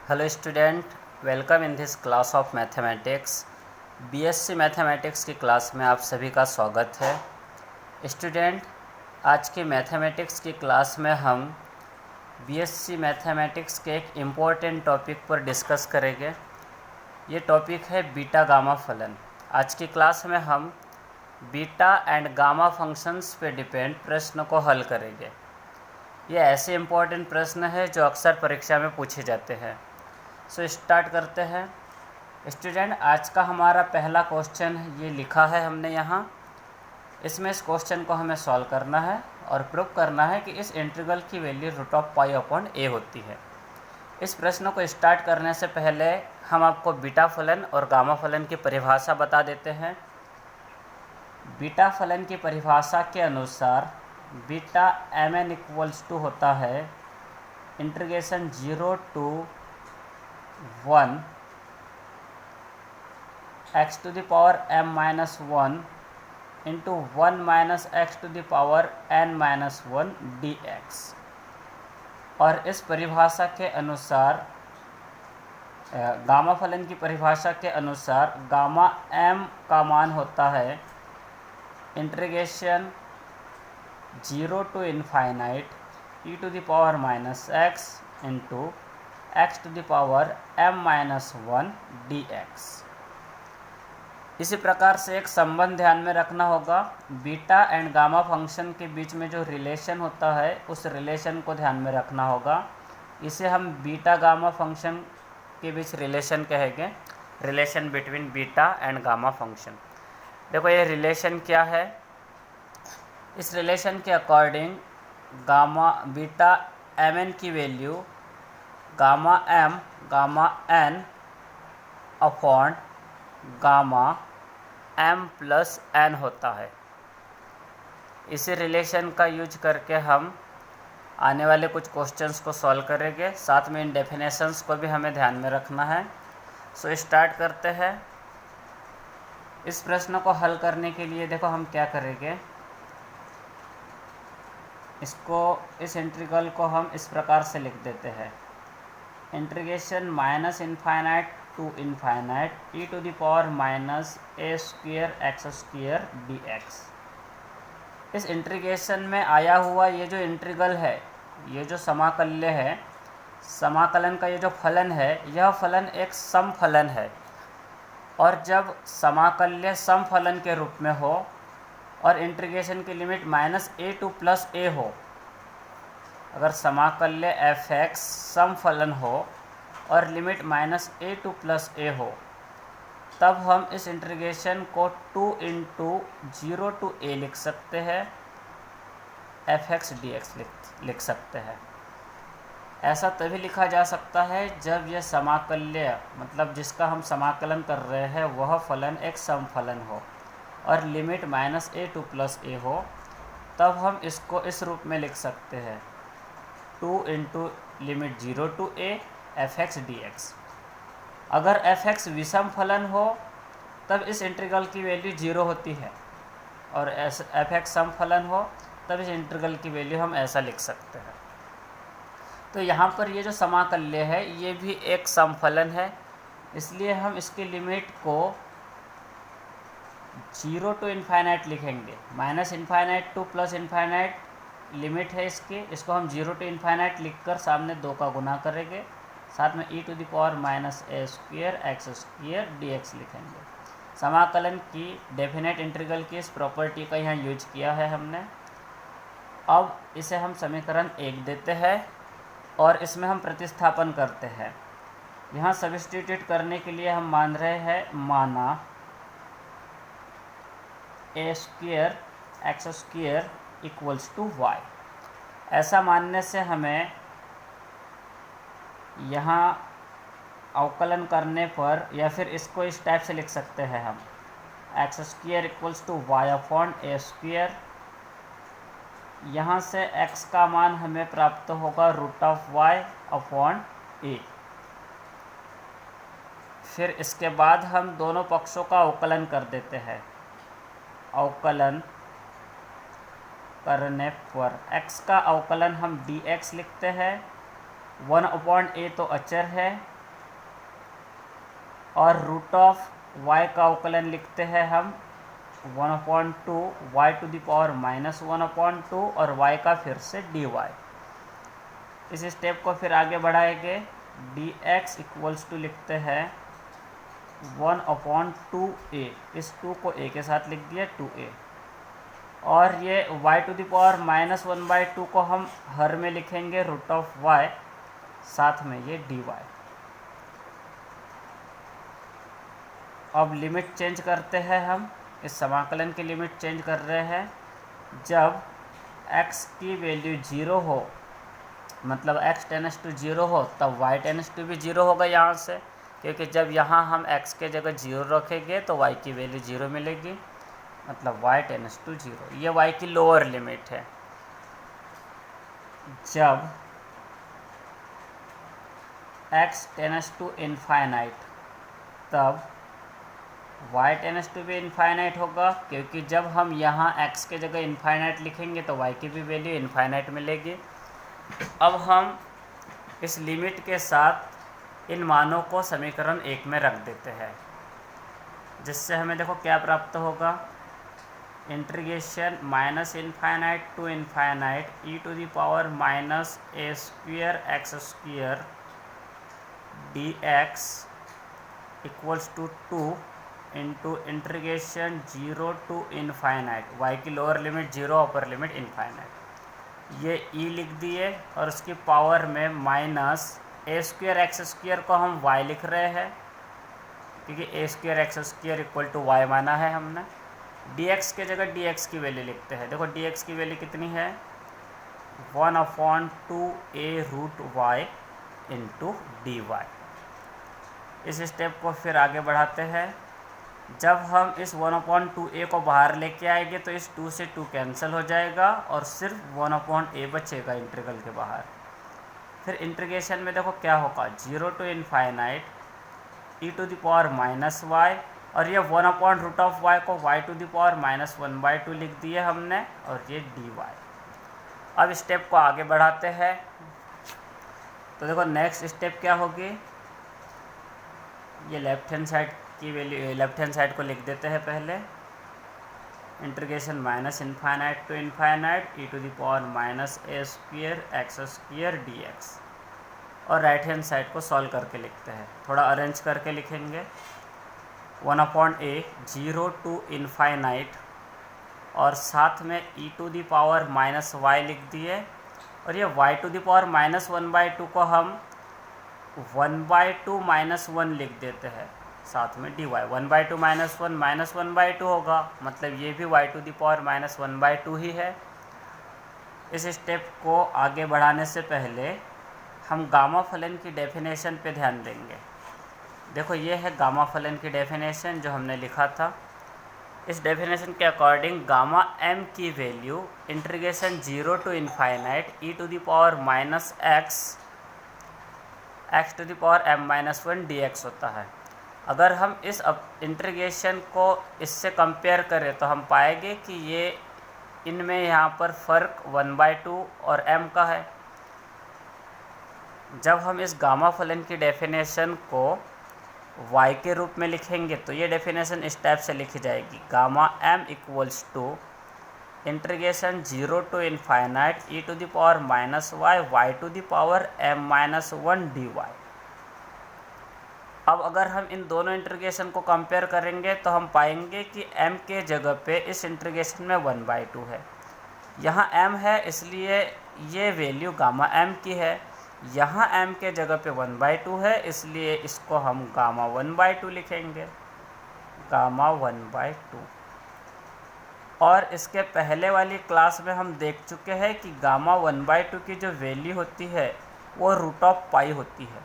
Hello student, welcome in this class of mathematics. BSc mathematics की class में आप सभी का स्वागत है। स्टूडेंट, आज की मैथमेटिक्स की क्लास में हम बीएससी मैथमेटिक्स के एक इम्पॉर्टेंट टॉपिक पर डिस्कस करेंगे। ये टॉपिक है बीटा गामा फलन। आज की क्लास में हम बीटा एंड गामा फंक्शंस पे डिपेंड प्रश्न को हल करेंगे। ये ऐसे इम्पॉर्टेंट प्रश्न है जो अक्सर परीक्षा में पूछे जाते हैं। सो स्टार्ट करते हैं। स्टूडेंट, आज का हमारा पहला क्वेश्चन ये लिखा है हमने यहाँ। इसमें इस क्वेश्चन को हमें सॉल्व करना है और प्रूव करना है कि इस इंटीग्रल की वैल्यू √π/a होती है। इस प्रश्न को स्टार्ट करने से पहले हम आपको बीटा फलन और गामा फलन की परिभाषा बता देते हैं। बीटा फलन की परिभाषा के अनुसार बीटा mn = होता है integration 0 to 1 x⁻m−1 into 1 - x⁻n−1 dx। और इस परिभाषा के अनुसार गामा फलन की परिभाषा के अनुसार गामा m का मान होता है integration 0 to e⁻x into x⁻m−1 dx। इसी प्रकार से एक संबंध ध्यान में रखना होगा। बीटा एंड गामा फंक्शन के बीच में जो रिलेशन होता है उस रिलेशन को ध्यान में रखना होगा। इसे हम बीटा गामा फंक्शन के बीच रिलेशन कहेंगे, relation between beta and gamma function. देखो ये रिलेशन क्या है। इस रिलेशन के अकॉर्डिंग गामा बीटा mn की value gamma m gamma n upon gamma m plus n होता है। इसी रिलेशन का यूज करके हम आने वाले कुछ क्वेश्चंस को सॉल्व करेंगे। साथ में इन डेफिनेशंस को भी हमें ध्यान में रखना है। सो स्टार्ट करते हैं। इस प्रश्न को हल करने के लिए देखो हम क्या करेंगे। इस इंटीग्रल को हम इस प्रकार से लिख देते हैं integration -∞ to e⁻−a² x² dx। इस इंटीग्रेशन में आया हुआ ये जो इंटीग्रल है, ये जो समाकल्य है, समाकलन का ये जो फलन है, यह फलन एक सम फलन है। और जब समाकल्य सम फलन के रूप में हो और इंटीग्रेशन की लिमिट -a to +a हो, अगर समाकल्य f(x) सम फलन हो और लिमिट -a to +a हो, तब हम इस इंटीग्रेशन को 2 × 0 to a लिख सकते हैं, f(x) dx लिख सकते हैं। ऐसा तभी लिखा जा सकता है जब यह समाकल्य मतलब जिसका हम समाकलन कर रहे हैं वह फलन एक सम फलन हो और लिमिट -a to +a हो, तब हम इसको इस रूप में लिख सकते हैं 2 × limit 0 to a f(x) dx। अगर f(x) विषम फलन हो तब इस इंटीग्रल की वैल्यू 0 होती है और f(x) सम फलन हो तब इस इंटीग्रल की वैल्यू हम ऐसा लिख सकते हैं। तो यहाँ पर ये जो समाकल्य है ये भी एक सम फलन है, इसलिए हम इसकी लिमिट को 0 to ∞ लिखेंगे। -∞ to +∞ लिमिट है इसको हम 0 to ∞ लिखकर सामने 2 का गुना करेंगे, साथ में e⁻⁴ x² dx लिखेंगे। समाकलन की डेफिनेट इंटीग्रल की इस प्रॉपर्टी का यहाँ यूज किया है हमने। अब इसे हम समीकरण 1 देते हैं और इसमें हम प्रतिस्थापन करते हैं। यहाँ सब्स्टिट्यूट करने के लिए हम मान रहे हैं माना a² x² = y। ऐसा मानने से हमें यहाँ अवकलन करने पर या फिर इसको इस टाइप से लिख सकते हैं हम x² = y/a²। यहाँ से x का मान हमें प्राप्त होगा √y/a। फिर इसके बाद हम दोनों पक्षों का अवकलन कर देते हैं। अवकलन करने पर x का अवकलन हम dx लिखते हैं। 1/a तो अचर है और रूट ऑफ y का अवकलन लिखते हैं हम 1/2 y टू द पावर -1/2 और y का फिर से dy। इस स्टेप को फिर आगे बढ़ाएंगे, dx इक्वल्स टू लिखते हैं 1/2a, इस 2 को a के साथ लिख दिया 2a, और ये y टू द पावर -1/2 को हम हर में लिखेंगे रूट ऑफ y, साथ में ये dy। अब लिमिट चेंज करते हैं, हम इस समाकलन की लिमिट चेंज कर रहे हैं। जब x की वैल्यू 0 हो, मतलब x टेंड्स टू 0 हो, तब y टेंड्स टू भी 0 होगा यहाँ से, क्योंकि जब यहाँ हम x के जगह 0 रखेंगे तो y की वैल्यू 0 मिलेगी, मतलब y टेंड्स टू 0। ये y की लोअर लिमिट है। जब x टेंड्स टू इनफाइनाइट, तब y टेंड्स टू भी इनफाइनाइट होगा, क्योंकि जब हम यहाँ x के जगह इनफाइनाइट लिखेंगे तो y की भी वैल्यू इनफाइनाइट मिलेगी। अब हम इस लिमिट के साथ इन मानों को समीकरण 1 में रख देते हैं, जिससे हमें देखो क्या प्राप्त होगा, integration -infinite to infinite e to the power -a² x² dx equals to 2 into integration 0 to infinite, y की lower limit 0, upper limit infinite, ये e लिख दिए, और उसकी पावर में -a² x² को हम y लिख रहे हैं, क्योंकि a² x² equal to y माना है हमने। dx के जगह dx की वैल्यू लिखते हैं। देखो dx की वैल्यू कितनी है, 1/2a√y इंटू dy। इस स्टेप को फिर आगे बढ़ाते हैं। जब हम इस 1/2a को बाहर लेके आएंगे तो इस 2 से 2 कैंसिल हो जाएगा और सिर्फ 1/a बचेगा इंटीग्रल के बाहर। फिर इंटीग्रेशन में देखो क्या होगा, 0 to infinite e to the power -y, और ये 1/√y को y टू द पावर -1/2 लिख दिए हमने, और ये dy। अब स्टेप को आगे बढ़ाते हैं, तो देखो नेक्स्ट स्टेप क्या होगी, ये लेफ्ट हैंड साइड की वैल्यू, लेफ्ट हैंड साइड को लिख देते हैं पहले, integration -infinite to infinite e to the power -a² x² dx, और राइट हैंड साइड को सॉल्व करके लिखते हैं, थोड़ा अरेंज करके लिखेंगे। 1/a 0 टू इनफाइनाइट, और साथ में e to the power -y लिख दिए, और ये y टू द पावर -1/2 को हम 1/2 -1 लिख देते हैं, साथ में dy। 1/2 -1 -1/2 होगा, मतलब ये भी y टू द पावर -1/2 ही है। इस स्टेप को आगे बढ़ाने से पहले हम गामा फलन की डेफिनेशन पे ध्यान देंगे। देखो ये है गामा फलन की डेफिनेशन जो हमने लिखा था। इस डेफिनेशन के अकॉर्डिंग गामा m की value integration 0 to infinite e to the power -x to the power m-1 dx होता है। अगर हम इस इंटीग्रेशन को इससे कंपेयर करें तो हम पाएंगे कि ये इनमें यहाँ पर फ़र्क 1/2 और m का है। जब हम इस गामा फलन की डेफिनेशन को y के रूप में लिखेंगे तो ये डेफिनेशन इस टाइप से लिखी जाएगी, gamma m equals to integration 0 to infinite e to the power -y to the power m-1 dy। अब अगर हम इन दोनों इंटीग्रेशन को कंपेयर करेंगे तो हम पाएंगे कि m के जगह पे इस इंटीग्रेशन में 1/2 है, यहाँ m है इसलिए ये वैल्यू गामा m की है, यहाँ m के जगह पे 1/2 है इसलिए इसको हम गामा 1/2 लिखेंगे, गामा 1/2। और इसके पहले वाली क्लास में हम देख चुके हैं कि गामा 1/2 की जो वैल्यू होती है वो √π होती है,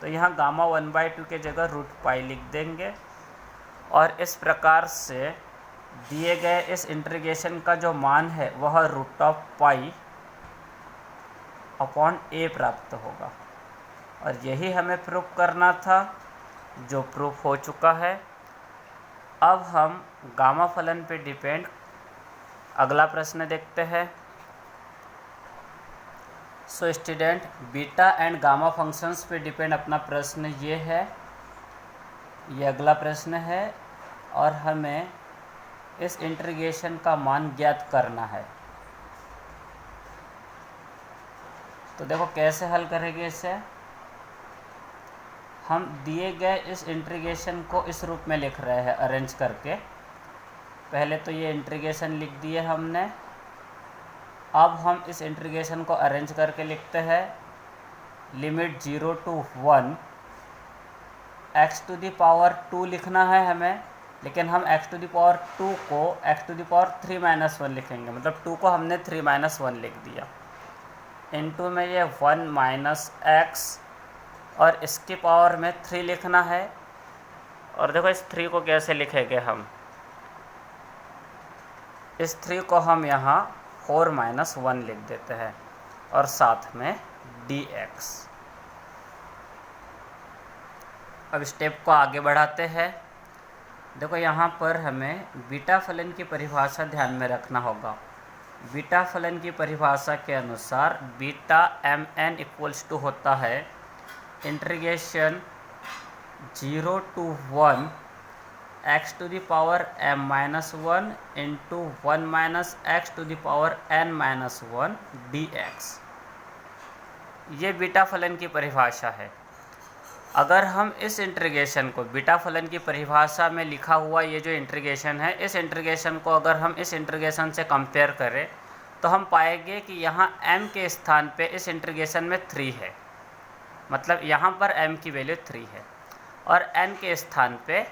तो यहाँ गामा 1/2 के जगह √π लिख देंगे, और इस प्रकार से दिए गए इस इंटीग्रेशन का जो मान है वह √π/a प्राप्त होगा। और यही हमें प्रूफ करना था, जो प्रूफ हो चुका है। अब हम गामा फलन पे डिपेंड अगला प्रश्न देखते हैं। So student, beta and gamma functions पे डिपेंड अपना प्रश्न ये है। ये अगला प्रश्न है और हमें इस इंटीग्रेशन का मान ज्ञात करना है। तो देखो कैसे हल करेंगे इसे। हम दिए गए इस इंटीग्रेशन को इस रूप में लिख रहे हैं अरेंज करके। पहले तो ये इंटीग्रेशन लिख दिए हमने। अब हम इस इंटीग्रेशन को अरेंज करके लिखते हैं। Limit 0 to 1 x to the power 2 लिखना है हमें, लेकिन हम x टू दी पावर 2 को x टू दी पावर 3-1 लिखेंगे। मतलब 2 को हमने 3-1 लिख दिया। इनटू में ये 1 - x और इसकी पावर में 3 लिखना है। और देखो इस 3 को कैसे लिखेंगे हम। इस 3 को हम यहाँ 4-1 लिख देते हैं और साथ में dx। अब स्टेप को आगे बढ़ाते हैं। देखो यहाँ पर हमें बीटा फलन की परिभाषा ध्यान में रखना होगा। बीटा फलन की परिभाषा के अनुसार बीटा mn इक्वल्स टू होता है integration 0 to 1 x to the power m-1 into 1 - x to the power n-1 dx। ये बीटा फलन की परिभाषा है। अगर हम इस इंटीग्रेशन को बीटा फलन की परिभाषा में लिखा हुआ ये जो इंटीग्रेशन है, इस इंटीग्रेशन को अगर हम इस इंटीग्रेशन से कंपेयर करें तो हम पाएंगे कि यहाँ m के स्थान पे इस इंटीग्रेशन में 3 है। मतलब यहाँ पर m की वैल्यू 3 है और n के स्थान पे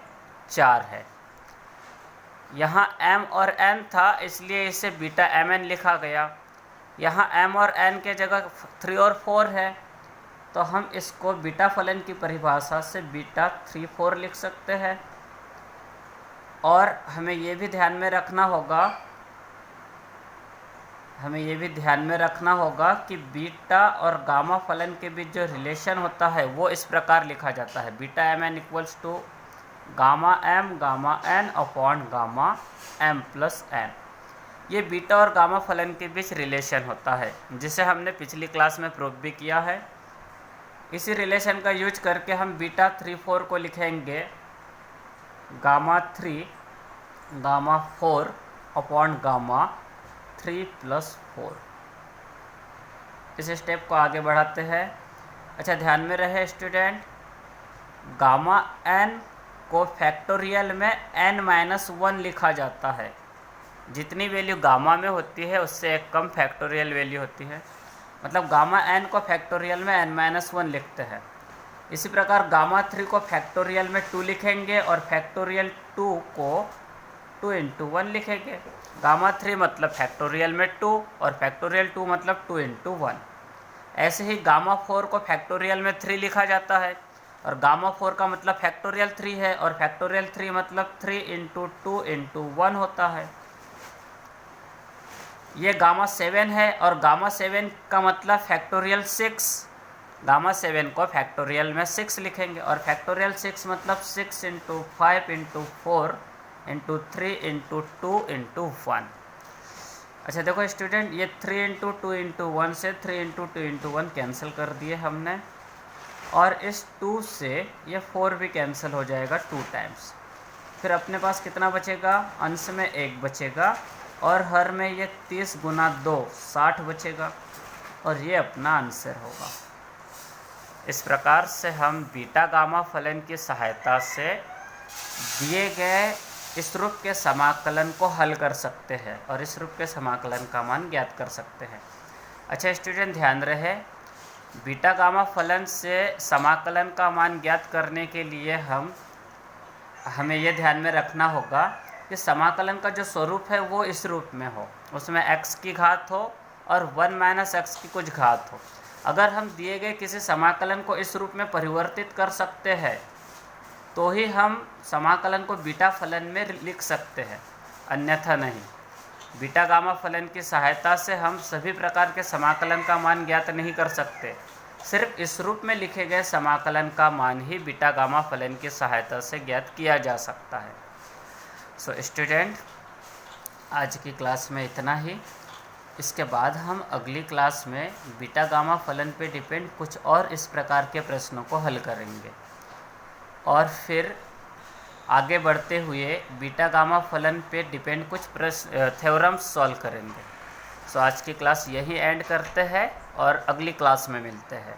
4 है। यहाँ m और n था इसलिए इसे बीटा mn लिखा गया। यहाँ m और n के जगह 3 और 4 है तो हम इसको बीटा फलन की परिभाषा से बीटा 3-4 लिख सकते हैं। और हमें ये भी ध्यान में रखना होगा कि बीटा और गामा फलन के बीच जो रिलेशन होता है वो इस प्रकार लिखा जाता है। Beta mn equals to gamma m gamma n upon gamma m plus n। ये बीटा और गामा फलन के बीच रिलेशन होता है जिसे हमने पिछली क्लास में प्रूव भी किया है। इसी रिलेशन का यूज करके हम बीटा 3-4 को लिखेंगे गामा 3 गामा 4 अपॉन गामा 3 + 4। इस स्टेप को आगे बढ़ाते हैं। अच्छा ध्यान में रहे स्टूडेंट, गामा n को फैक्टोरियल में n-1 लिखा जाता है। जितनी वैल्यू गामा में होती है उससे एक कम फैक्टोरियल वैल्यू होती है। मतलब गामा n को फैक्टोरियल में n-1 लिखते हैं। इसी प्रकार गामा 3 को फैक्टोरियल में 2 लिखेंगे और फैक्टोरियल 2 को 2 × 1 लिखेंगे। गामा 3 मतलब फैक्टोरियल में 2 और फैक्टोरियल 2 मतलब 2 × 1। ऐसे ही गामा 4 को फैक्टोरियल में 3 लिखा जाता है और गामा 4 का मतलब फैक्टोरियल 3 है और फैक्टोरियल 3 मतलब 3 × 2 × 1 होता है। ये गामा 7 है और गामा 7 का मतलब फैक्टोरियल 6। गामा 7 को फैक्टोरियल में 6 लिखेंगे और फैक्टोरियल 6 मतलब 6 × 5 × 4 × 3 × 2 × 1। अच्छा देखो स्टूडेंट, ये 3 × 2 × 1 से 3 × 2 × 1 कैंसिल कर दिए हमने और इस 2 से ये 4 भी कैंसिल हो जाएगा 2 टाइम्स। फिर अपने पास कितना बचेगा, अंश में 1 बचेगा और हर में ये 30 × 2 60 बचेगा और ये अपना आंसर होगा। इस प्रकार से हम बीटा गामा फलन की सहायता से दिए गए इस रूप के समाकलन को हल कर सकते हैं और इस रूप के समाकलन का मान ज्ञात कर सकते हैं। अच्छा स्टूडेंट ध्यान रहे, बीटा गामा फलन से समाकलन का मान ज्ञात करने के लिए हमें यह ध्यान में रखना होगा कि समाकलन का जो स्वरूप है वो इस रूप में हो, उसमें x की घात हो और 1 - x की कुछ घात हो। अगर हम दिए गए किसी समाकलन को इस रूप में परिवर्तित कर सकते हैं तो ही हम समाकलन को बीटा फलन में लिख सकते हैं, अन्यथा नहीं। बीटा गामा फलन की सहायता से हम सभी प्रकार के समाकलन का मान ज्ञात नहीं कर सकते। सिर्फ इस रूप में लिखे गए समाकलन का मान ही बीटा गामा फलन की सहायता से ज्ञात किया जा सकता है। सो स्टूडेंट, आज की क्लास में इतना ही। इसके बाद हम अगली क्लास में बीटा गामा फलन पे डिपेंड कुछ और इस प्रकार के प्रश्नों को हल करेंगे और फिर आगे बढ़ते हुए बीटा गामा फलन पे डिपेंड कुछ प्रश्न थ्योरम्स सॉल्व करेंगे। सो आज की क्लास यही एंड करते हैं और अगली क्लास में मिलते हैं।